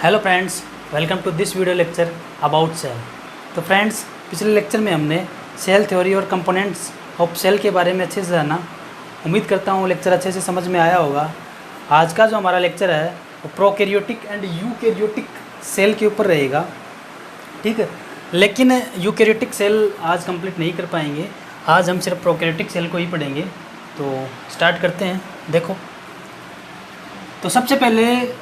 Hello friends, welcome to this video lecture about cell. तो friends, पिछले lecture में हमने सेल थ्योरी और कंपोनेंट्स ऑफ सेल के बारे में अच्छे से जाना। उम्मीद करता हूँ लेक्चर अच्छे से समझ में आया होगा। आज का जो हमारा लेक्चर है वो प्रोकैरियोटिक एंड यूकैरियोटिक सेल के ऊपर रहेगा, ठीक है। लेकिन यूकैरियोटिक सेल आज कंप्लीट नहीं कर पाएंगे, आज हम सिर्फ प्रोकैरियोटिक सेल को ही पढ़ेंगे। तो स्टार्ट करते हैं। देखो, तो सबसे पहले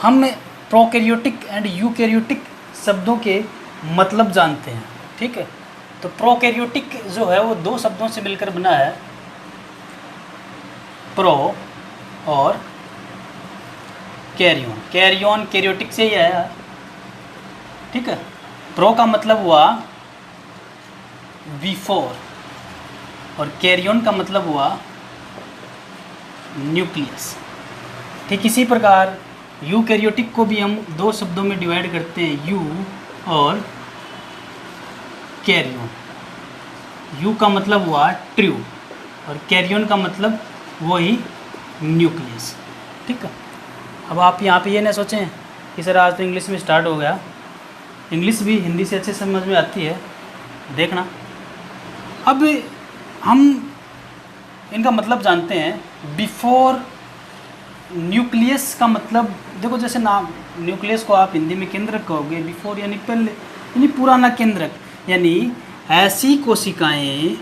हम प्रोकैरियोटिक एंड यूकैरियोटिक शब्दों के मतलब जानते हैं, ठीक है। तो प्रोकैरियोटिक जो है वो दो शब्दों से मिलकर बना है, प्रो और कैरियन। कैरियन कैरियोटिक से ही आया, ठीक है। प्रो का मतलब हुआ बिफोर और कैरियन का मतलब हुआ न्यूक्लियस। ठीक इसी प्रकार यूकैरियोटिक को भी हम दो शब्दों में डिवाइड करते हैं, यू और कैरियन। यू का मतलब हुआ ट्रू और कैरियन का मतलब वही न्यूक्लियस, ठीक है। अब आप यहाँ पे ये ना सोचें कि सर आज तो इंग्लिश में स्टार्ट हो गया। इंग्लिश भी हिंदी से अच्छे समझ में आती है, देखना। अब हम इनका मतलब जानते हैं। बिफोर न्यूक्लियस का मतलब देखो, जैसे नाम न्यूक्लियस को आप हिंदी में केंद्रक कहोगे, बिफोर यानी पहले, यानी पुराना केंद्रक, यानी ऐसी कोशिकाएं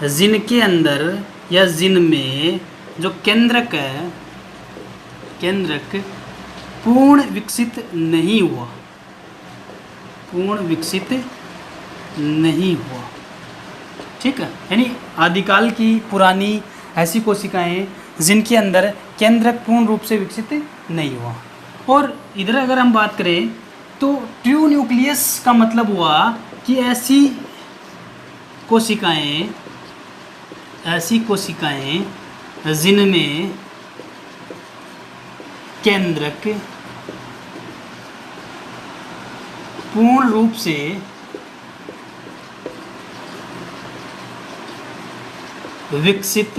जिनके अंदर या जिनमें जो केंद्रक है, केंद्रक पूर्ण विकसित नहीं हुआ, ठीक है। यानी आदिकाल की पुरानी ऐसी कोशिकाएं जिनके अंदर केंद्रक पूर्ण रूप से विकसित नहीं हुआ। और इधर अगर हम बात करें तो ट्रू न्यूक्लियस का मतलब हुआ कि ऐसी कोशिकाएं जिनमें केंद्रक पूर्ण रूप से विकसित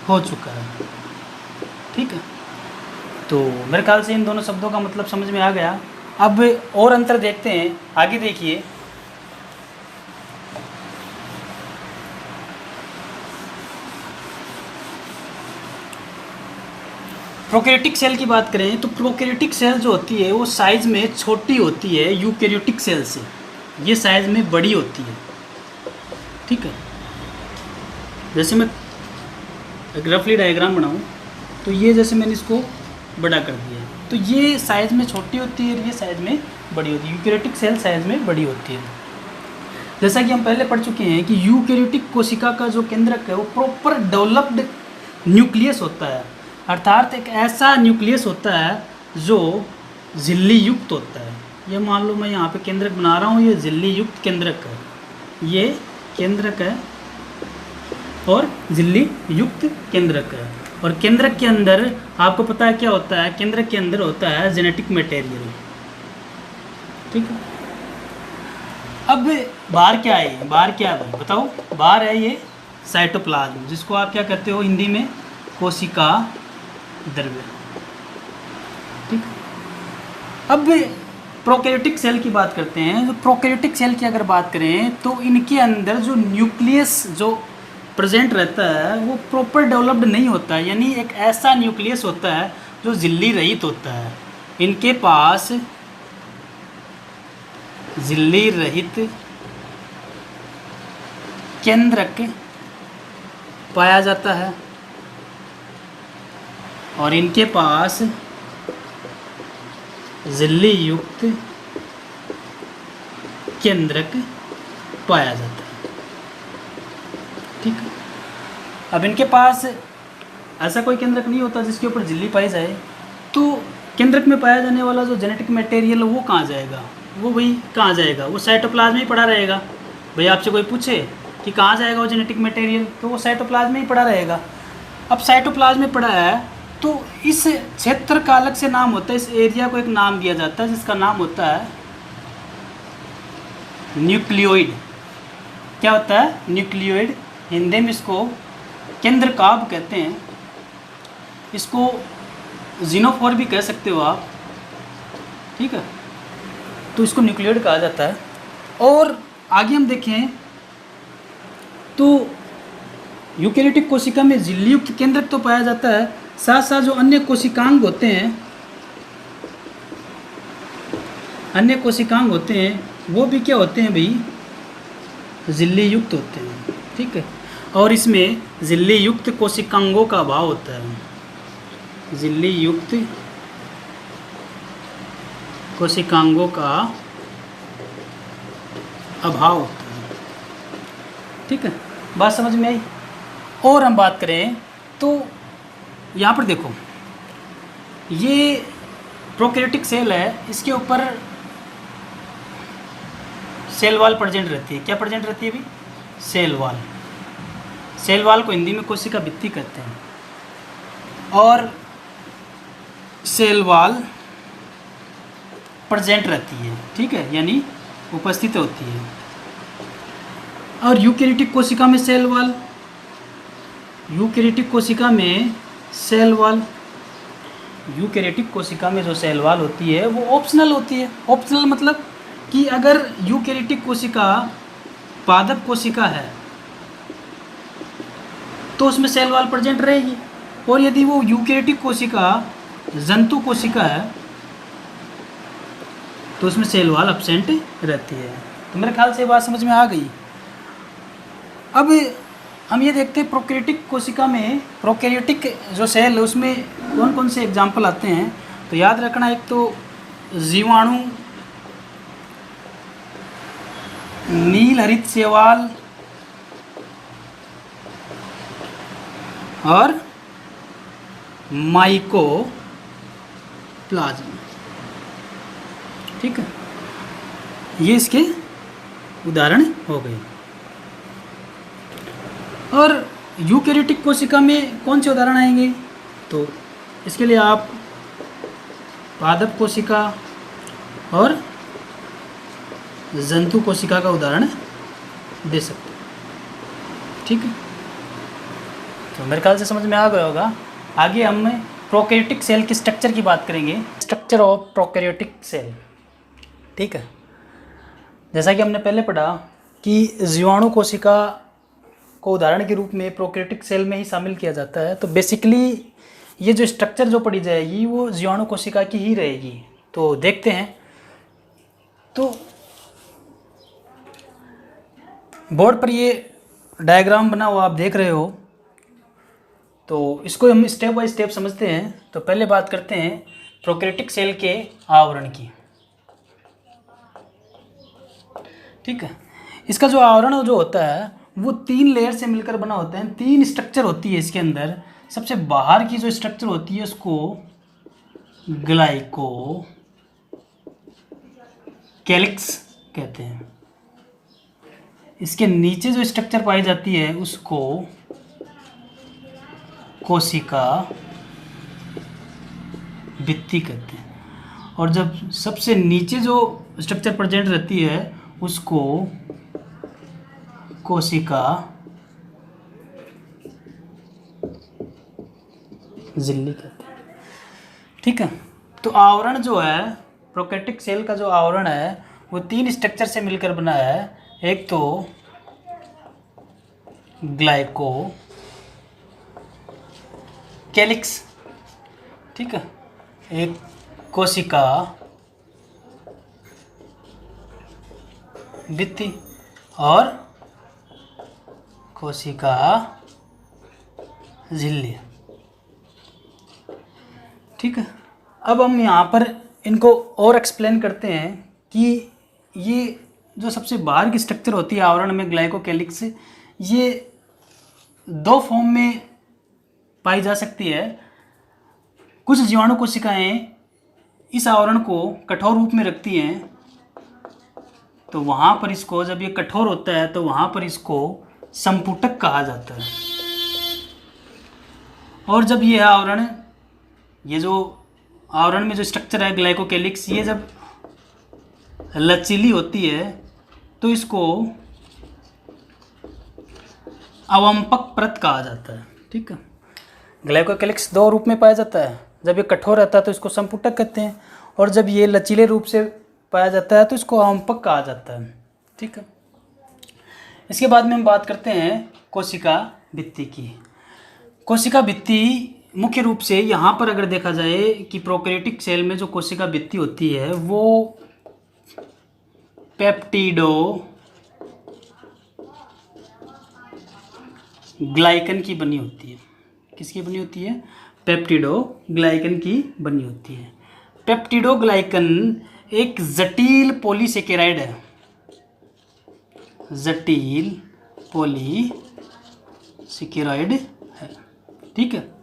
हो चुका है, ठीक है। तो मेरे ख्याल से इन दोनों शब्दों का मतलब समझ में आ गया। अब और अंतर देखते हैं, आगे देखिए। प्रोकैरियोटिक सेल की बात करें तो प्रोकैरियोटिक सेल जो होती है वो साइज में छोटी होती है यूकैरियोटिक सेल से, ये साइज में बड़ी होती है, ठीक है। जैसे मैं एक रफली डायग्राम बनाऊं तो ये जैसे मैंने इसको बड़ा कर दिया है, तो ये साइज़ में छोटी होती है और ये साइज़ में बड़ी होती है। यूकैरियोटिक सेल साइज़ में बड़ी होती है। जैसा कि हम पहले पढ़ चुके हैं कि यूकैरियोटिक कोशिका का जो केंद्रक है वो प्रॉपर डेवलप्ड न्यूक्लियस होता है, अर्थात एक ऐसा न्यूक्लियस होता है जो झिल्ली युक्त होता है। ये मान लो मैं यहाँ पे केंद्रक बना रहा हूँ, ये झिल्ली युक्त केंद्रक है, ये केंद्रक है और झिल्ली युक्त केंद्रक है। और केंद्रक के अंदर आपको पता है क्या होता है, केंद्रक के अंदर होता है जेनेटिक मटेरियल, ठीक है। अब बाहर क्या है, बाहर क्या है बताओ? बाहर है ये साइटोप्लाज्म, जिसको आप क्या कहते हो हिंदी में, कोशिका द्रव्य, ठीक। अब प्रोकैरियोटिक सेल की बात करते हैं। जो प्रोकैरियोटिक सेल की अगर बात करें तो इनके अंदर जो न्यूक्लियस जो प्रेजेंट रहता है वो प्रॉपर डेवलप्ड नहीं होता है, यानी एक ऐसा न्यूक्लियस होता है जो झिल्ली रहित होता है। इनके पास झिल्ली रहित केंद्रक पाया जाता है और इनके पास झिल्ली युक्त केंद्रक पाया जाता है, ठीक है। अब इनके पास ऐसा कोई केंद्रक नहीं होता जिसके ऊपर झिल्ली पाई जाए, तो केंद्रक में पाया जाने वाला जो जेनेटिक मटेरियल वो कहाँ जाएगा, वो वही कहाँ जाएगा, वो साइटोप्लाज्म में ही पड़ा रहेगा। भाई आपसे कोई पूछे कि कहाँ जाएगा वो जेनेटिक मटेरियल, तो वो साइटोप्लाज्म में ही पड़ा रहेगा। अब साइटोप्लाज्म में पड़ा है तो इस क्षेत्र का अलग से नाम होता है, इस एरिया को एक नाम दिया जाता है जिसका नाम होता है न्यूक्लियोइड। क्या होता है? न्यूक्लियोइड। हिंदी में इसको केंद्रकाभ कहते हैं, इसको जीनोफोर भी कह सकते हो आप, ठीक है। तो इसको न्यूक्लियोइड कहा जाता है। और आगे हम देखें तो यूकेरियोटिक कोशिका में झिल्लीयुक्त केंद्रक तो पाया जाता है, साथ साथ जो अन्य कोशिकांग होते हैं, अन्य कोशिकांग होते हैं वो भी क्या होते हैं भाई, झिल्ली युक्त होते हैं, ठीक है। और इसमें झिल्ली युक्त कोशिकांगों का अभाव होता है, झिल्ली युक्त कोशिकांगों का अभाव होता है, ठीक है। बात समझ में आई। और हम बात करें तो यहाँ पर देखो, ये प्रोकैरियोटिक सेल है, इसके ऊपर सेल वॉल प्रेजेंट रहती है। क्या प्रेजेंट रहती है भाई, सेल वॉल। सेल वॉल को हिंदी में कोशिका भित्ति कहते हैं। और सेल वॉल प्रेजेंट रहती है, ठीक है, यानी उपस्थित होती है। और यूकेरियोटिक कोशिका में सेल वॉल, यूकेरियोटिक कोशिका में सेल वॉल, यूकेरियोटिक कोशिका में जो सेल वॉल होती है वो ऑप्शनल होती है। ऑप्शनल मतलब कि अगर यूकेरियोटिक कोशिका पादप कोशिका है तो उसमें सेल वॉल प्रेजेंट रहेगी, और यदि वो यूकेरियोटिक कोशिका जंतु कोशिका है तो उसमें सेल वॉल एब्सेंट रहती है। तो मेरे ख्याल से बात समझ में आ गई। अब हम ये देखते हैं प्रोकैरियोटिक कोशिका में, प्रोकैरियोटिक जो सेल है उसमें कौन कौन से एग्जाम्पल आते हैं। तो याद रखना, एक तो जीवाणु, नील हरित शैवाल और माइकोप्लाज्म, ठीक है। ये इसके उदाहरण हो गए। और यूकेरियोटिक कोशिका में कौन से उदाहरण आएंगे, तो इसके लिए आप पादप कोशिका और जंतु कोशिका का उदाहरण दे सकते हैं, ठीक है। तो मेरे ख्याल से समझ में आ गया होगा। आगे हम प्रोकैरियोटिक सेल की स्ट्रक्चर की बात करेंगे, स्ट्रक्चर ऑफ प्रोकैरियोटिक सेल, ठीक है। जैसा कि हमने पहले पढ़ा कि जीवाणु कोशिका को उदाहरण के रूप में प्रोकैरियोटिक सेल में ही शामिल किया जाता है। तो बेसिकली ये जो स्ट्रक्चर जो पढ़ी जाएगी वो जीवाणु कोशिका की ही रहेगी। तो देखते हैं। तो बोर्ड पर ये डायग्राम बना हुआ आप देख रहे हो, तो इसको हम स्टेप बाय स्टेप समझते हैं। तो पहले बात करते हैं प्रोकैरियोटिक सेल के आवरण की, ठीक है। इसका जो आवरण जो होता है वो 3 लेयर से मिलकर बना होता है। 3 स्ट्रक्चर होती है इसके अंदर। सबसे बाहर की जो स्ट्रक्चर होती है उसको ग्लाइको कैलिक्स कहते हैं। इसके नीचे जो स्ट्रक्चर पाई जाती है उसको कोशिका भित्ति कहते हैं। और जब सबसे नीचे जो स्ट्रक्चर प्रेजेंट रहती है उसको कोशिका झिल्ली कहते हैं, ठीक है। तो आवरण जो है प्रोकैरियोटिक सेल का जो आवरण है वो 3 स्ट्रक्चर से मिलकर बना है। एक तो ग्लाइको कैलिक्स, ठीक है, एक कोशिका भित्ति और कोशिका झिल्ली, ठीक है। अब हम यहाँ पर इनको और एक्सप्लेन करते हैं कि ये जो सबसे बाहर की स्ट्रक्चर होती है आवरण में ग्लाइको कैलिक्स, ये 2 फॉर्म में पाई जा सकती है। कुछ जीवाणु कोशिकाएं इस आवरण को कठोर रूप में रखती हैं, तो वहाँ पर इसको, जब ये कठोर होता है तो वहाँ पर इसको संपुटक कहा जाता है। और जब ये आवरण, ये जो आवरण में जो स्ट्रक्चर है ग्लाइको कैलिक्स, ये जब लचीली होती है तो इसको अवंपक परत कहा जाता है। ठीक है। ग्लाइकोकेलिक्स दो रूप में पाया जाता है। जब ये कठोर रहता है तो इसको संपुटक कहते हैं, और जब ये लचीले रूप से पाया जाता है तो इसको अवंपक कहा जाता है। ठीक है। इसके बाद में हम बात करते हैं कोशिका भित्ति की। कोशिका भित्ति मुख्य रूप से यहाँ पर अगर देखा जाए कि प्रोकैरियोटिक सेल में जो कोशिका भित्ति होती है वो पेप्टिडो ग्लाइकन की बनी होती है। किसकी बनी होती है? पेप्टिडो ग्लाइकन की बनी होती है। पेप्टिडो ग्लाइकन एक जटिल पॉलीसेकेराइड है, जटिल पॉलीसेकेराइड है। ठीक है।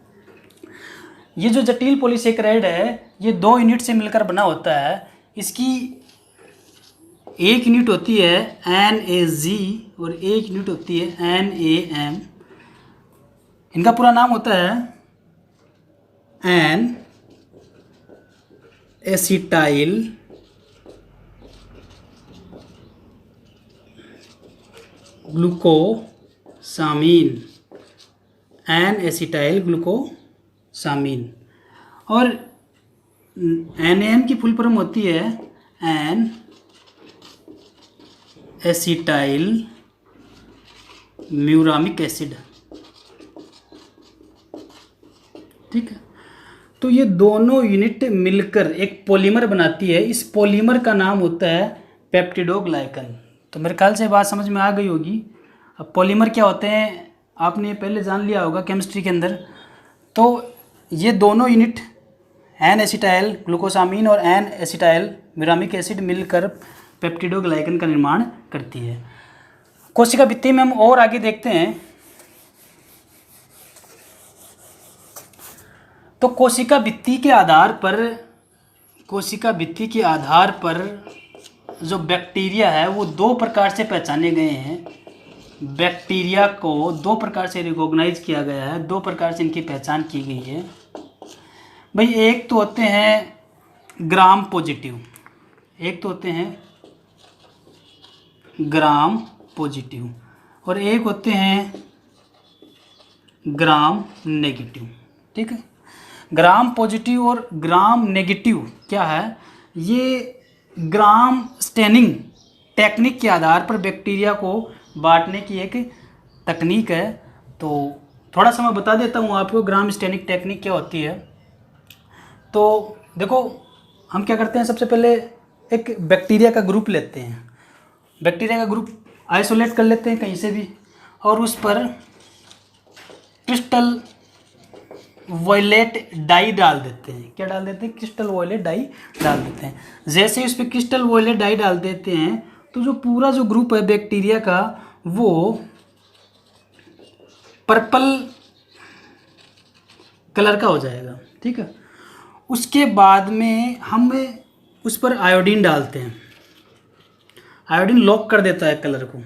ये जो जटिल पॉलीसेकेराइड है ये 2 यूनिट से मिलकर बना होता है। इसकी एक यूनिट होती है NAG और एक यूनिट होती है NAM। इनका पूरा नाम होता है N acetyl glucosamine, N acetyl glucosamine. और NAM की फुल फॉर्म होती है एन एसिटाइल म्यूरामिक एसिड। ठीक है। तो ये दोनों यूनिट मिलकर एक पॉलीमर बनाती है। इस पॉलीमर का नाम होता है पेप्टिडोग्लाइकन। तो मेरे ख्याल से बात समझ में आ गई होगी। अब पॉलीमर क्या होते हैं आपने पहले जान लिया होगा केमिस्ट्री के अंदर। तो ये दोनों यूनिट एन एसिटाइल ग्लूकोसामीन और एन एसिटाइल म्यूरामिक एसिड मिलकर पेप्टिडोग्लाइकन का निर्माण करती है। कोशिका भित्ति में हम और आगे देखते हैं। तो कोशिका भित्ति के आधार पर जो बैक्टीरिया है वो 2 प्रकार से पहचाने गए हैं। बैक्टीरिया को 2 प्रकार से रिकॉग्नाइज किया गया है, 2 प्रकार से इनकी पहचान की गई है भाई। एक तो होते हैं ग्राम पॉजिटिव, ग्राम पॉजिटिव, और एक होते हैं ग्राम नेगेटिव। ठीक है। ग्राम पॉजिटिव और ग्राम नेगेटिव क्या है? ये ग्राम स्टेनिंग टेक्निक के आधार पर बैक्टीरिया को बांटने की एक तकनीक है। तो थोड़ा सा मैं बता देता हूँ आपको ग्राम स्टेनिंग टेक्निक क्या होती है। तो देखो हम क्या करते हैं, सबसे पहले एक बैक्टीरिया का ग्रुप लेते हैं। बैक्टीरिया का ग्रुप आइसोलेट कर लेते हैं कहीं से भी, और उस पर क्रिस्टल वॉयलेट डाई डाल देते हैं। क्या डाल देते हैं? क्रिस्टल वॉयलेट डाई डाल देते हैं। जैसे ही उस पर क्रिस्टल वॉयलेट डाई डाल देते हैं तो जो पूरा जो ग्रुप है बैक्टीरिया का वो पर्पल कलर का हो जाएगा। ठीक है। उसके बाद में हम उस पर आयोडीन डालते हैं। आयोडीन लॉक कर देता है कलर को।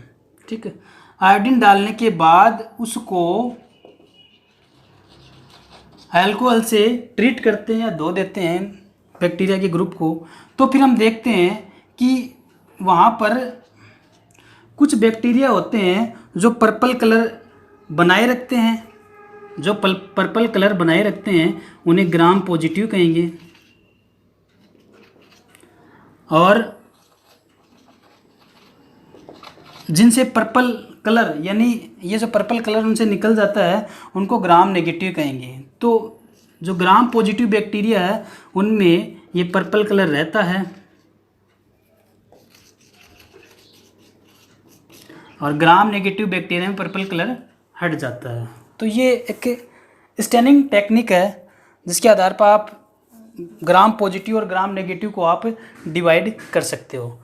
ठीक है। आयोडीन डालने के बाद उसको अल्कोहल से ट्रीट करते हैं या धो देते हैं बैक्टीरिया के ग्रुप को। तो फिर हम देखते हैं कि वहाँ पर कुछ बैक्टीरिया होते हैं जो पर्पल कलर बनाए रखते हैं। जो पर्पल कलर बनाए रखते हैं उन्हें ग्राम पॉजिटिव कहेंगे, और जिनसे पर्पल कलर यानी ये जो पर्पल कलर उनसे निकल जाता है उनको ग्राम नेगेटिव कहेंगे। तो जो ग्राम पॉजिटिव बैक्टीरिया है उनमें ये पर्पल कलर रहता है, और ग्राम नेगेटिव बैक्टीरिया में पर्पल कलर हट जाता है। तो ये एक स्टेनिंग टेक्निक है जिसके आधार पर आप ग्राम पॉजिटिव और ग्राम नेगेटिव को आप डिवाइड कर सकते हो।